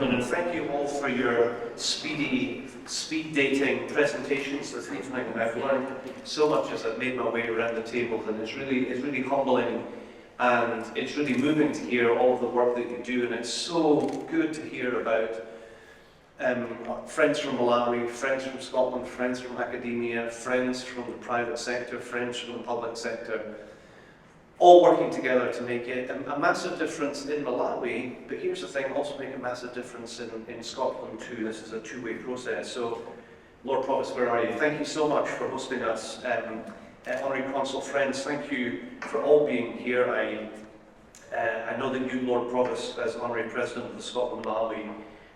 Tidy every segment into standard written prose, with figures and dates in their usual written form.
gentlemen, and thank you all for your speed dating presentations this evening. I've learned so much as I've made my way around the tables, and it's really humbling, and it's really moving to hear all of the work that you do, and it's so good to hear about friends from Malawi, friends from Scotland, friends from academia, friends from the private sector, friends from the public sector, all working together to make it a massive difference in Malawi, but here's the thing, also make a massive difference in Scotland too. This is a two-way process. So, Lord Provost, where are you? Thank you so much for hosting us. Honorary Consul friends, thank you for all being here. I know that you, Lord Provost, as Honorary President of the Scotland-Malawi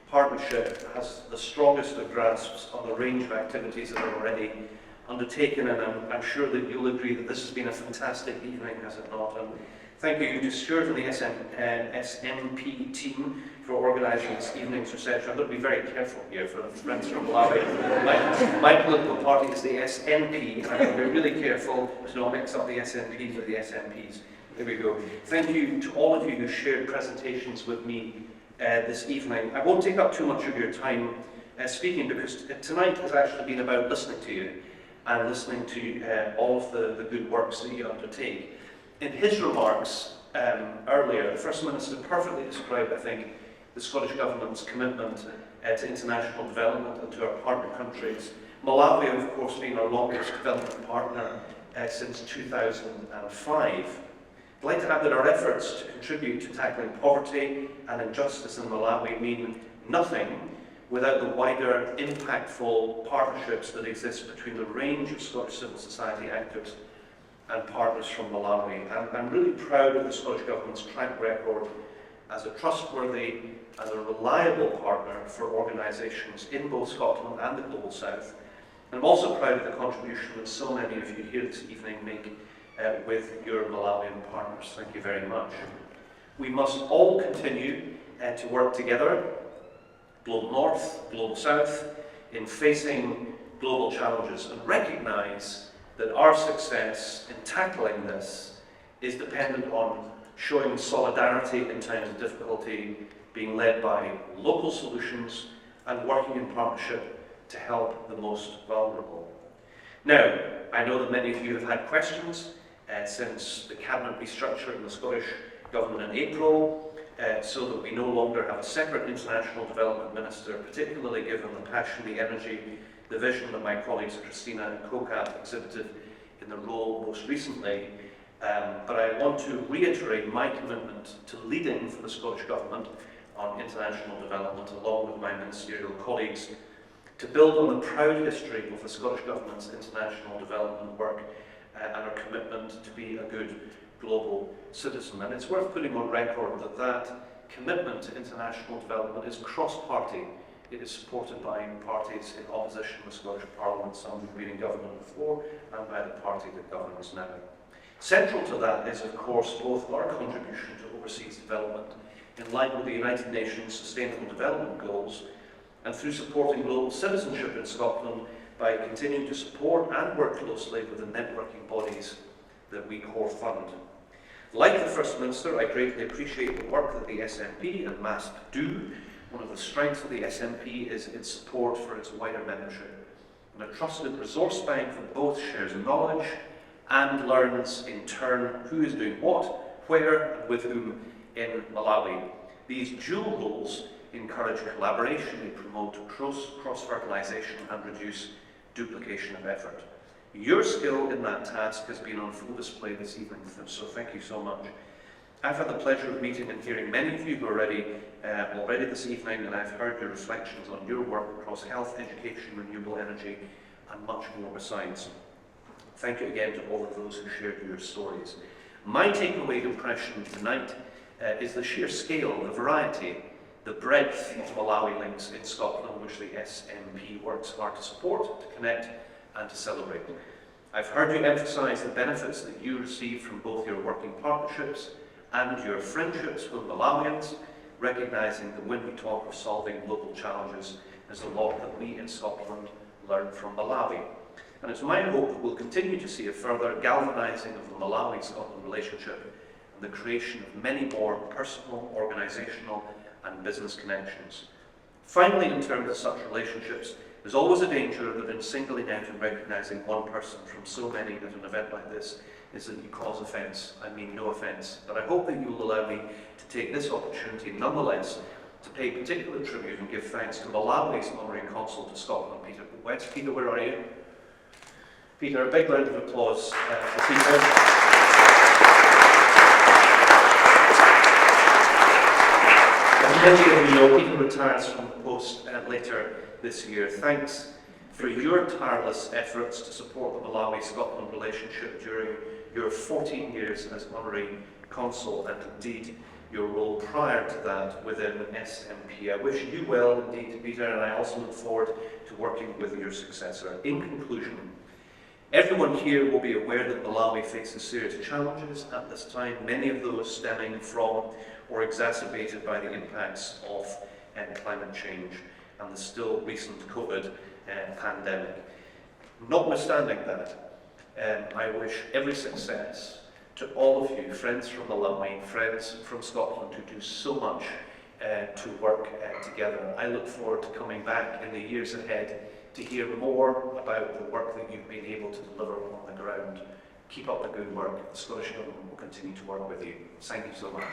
Partnership, has the strongest of grasps on the range of activities that are already undertaken, and I'm sure that you'll agree that this has been a fantastic evening, has it not? And thank you to Stuart and the SNP team for organising this evening's reception. I'm going to be very careful here for friends from Malawi. My political party is the SNP, and I'm going to be really careful to not mix up the SNPs with the SNPs. There we go. Thank you to all of you who shared presentations with me this evening. I won't take up too much of your time speaking, because tonight has actually been about listening to you and listening to all of the good works that you undertake. In his remarks earlier, the First Minister perfectly described, I think, the Scottish Government's commitment to international development and to our partner countries. Malawi, of course, being our longest development partner since 2005. I'd like to add that our efforts to contribute to tackling poverty and injustice in Malawi mean nothing without the wider, impactful partnerships that exist between the range of Scottish civil society actors and partners from Malawi. And I'm really proud of the Scottish Government's track record as a trustworthy and a reliable partner for organisations in both Scotland and the Global South. And I'm also proud of the contribution that so many of you here this evening make with your Malawian partners. Thank you very much. We must all continue to work together, Global North, Global South, in facing global challenges, and recognise that our success in tackling this is dependent on showing solidarity in times of difficulty, being led by local solutions, and working in partnership to help the most vulnerable. Now, I know that many of you have had questions since the Cabinet restructure in the Scottish Government in April, so that we no longer have a separate international development minister, particularly given the passion, the energy, the vision that my colleagues Christina and Kokap exhibited in the role most recently. But I want to reiterate my commitment to leading for the Scottish Government on international development, along with my ministerial colleagues, to build on the proud history of the Scottish Government's international development work and our commitment to be a good global citizen. And it's worth putting on record that that commitment to international development is cross-party. It is supported by parties in opposition to the Scottish Parliament, some who've been in government before, and by the party that governs now. Central to that is, of course, both our contribution to overseas development in line with the United Nations Sustainable Development Goals, and through supporting global citizenship in Scotland by continuing to support and work closely with the networking bodies that we core fund. Like the First Minister, I greatly appreciate the work that the SNP and MASP do. One of the strengths of the SNP is its support for its wider membership, and a trusted resource bank that both shares knowledge and learns in turn who is doing what, where, and with whom in Malawi. These dual roles encourage collaboration, they promote cross-fertilisation and reduce duplication of effort. Your skill in that task has been on full display this evening, so thank you so much. I've had the pleasure of meeting and hearing many of you already this evening, and I've heard your reflections on your work across health, education, renewable energy, and much more besides. Thank you again to all of those who shared your stories. My takeaway impression tonight is the sheer scale, the variety, the breadth of Malawi links in Scotland, which the SNP works hard to support, to connect, and to celebrate. I've heard you emphasise the benefits that you receive from both your working partnerships and your friendships with Malawians, recognising that when we talk of solving global challenges, there's a lot that we in Scotland learn from Malawi. And it's my hope that we'll continue to see a further galvanising of the Malawi-Scotland relationship and the creation of many more personal, organisational and business connections. Finally, in terms of such relationships, there's always a danger that in singling out and recognising one person from so many at an event like this is that you cause offence. I mean no offence, but I hope that you will allow me to take this opportunity nonetheless to pay particular tribute and give thanks to Malawi's Honorary Consul to Scotland, Peter Wetz. Peter, where are you? Peter, a big round of applause for Peter. As many of you know, Peter retires from the post later this year. Thanks for your tireless efforts to support the Malawi-Scotland relationship during your 14 years as Honorary Consul, and indeed your role prior to that within SMP. I wish you well indeed, Peter, and I also look forward to working with your successor. In conclusion, everyone here will be aware that Malawi faces serious challenges at this time, many of those stemming from or exacerbated by the impacts of climate change and the still recent COVID pandemic. Notwithstanding that, I wish every success to all of you, friends from Malawi, friends from Scotland who do so much to work together. I look forward to coming back in the years ahead to hear more about the work that you've been able to deliver on the ground. Keep up the good work. The Scottish Government will continue to work with you. Thank you so much.